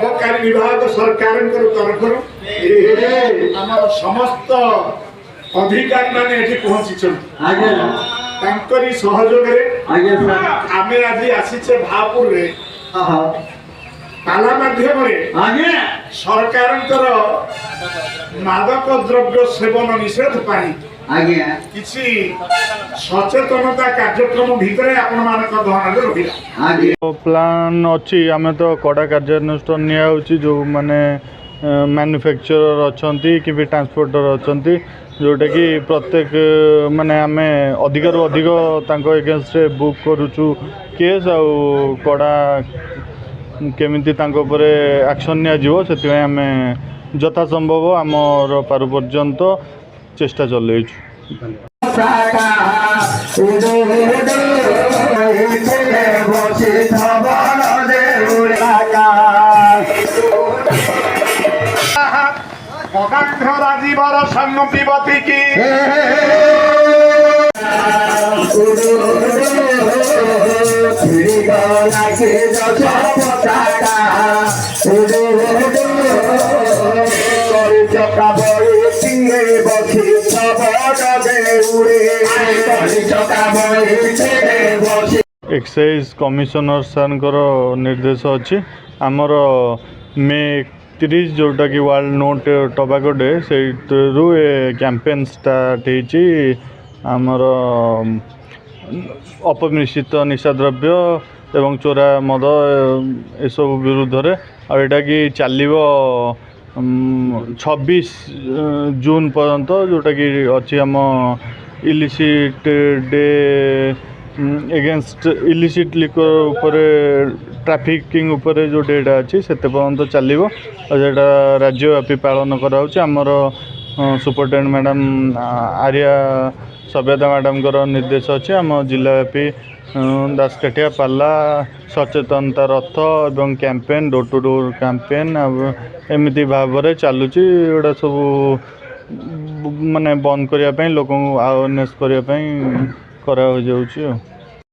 अबकारी विभाग सरकार तरफ आम समस्त अधिकारी माने एठी पहुंची सहयोग आम आज आसीचे भावपुर रे ताला माध्यम सरकार मादक द्रव्य सेवन निषेध पाई किसी सचेतनता कार्यक्रम भितर प्लान अच्छी आम तो कड़ा कार्यानुष्ठान निया जो माने मैन्युफैक्चरर अच्छा कि ट्रांसपोर्टर अच्छा जोटा कि प्रत्येक माने आम अधिक रु अधिक एगेन्स्ट बुक करुचु केस आ कड़ा केमिति एक्शन निया आम यथा संभव आमर पारु पर्यंत चेष्टा चलैछु। राजीवर सम्मुखीवती की एक्साइज कमिशनर सर निर्देश अच्छी आमर मे 30 जोटा कि वर्ल्ड नोट टोबाको डे से कैंपेन स्टार्ट होमर अपमिश्रित निशा द्रव्य एवं चोरा मद एसबू विरुद्ध रे आटा कि चलो 26 जून पर्यंत जोटा कि अच्छी आम illicit day against illicit liquor उपरे ट्राफिकिंग उपरे जो डेटा अच्छी से पर्यंत चलो जेटा राज्यव्यापी पालन करामर सुपरटेडेंट मैडम आर्या सभ्यता मैडम निर्देश अच्छे आम जिलाव्यापी दासकाठिया पाला सचेतनता रथ एवं campaign door to door campaign एमती भाव में चलुची एटा सब माने बंद करने लोक अवेयरनेस करने करा हो जाउची।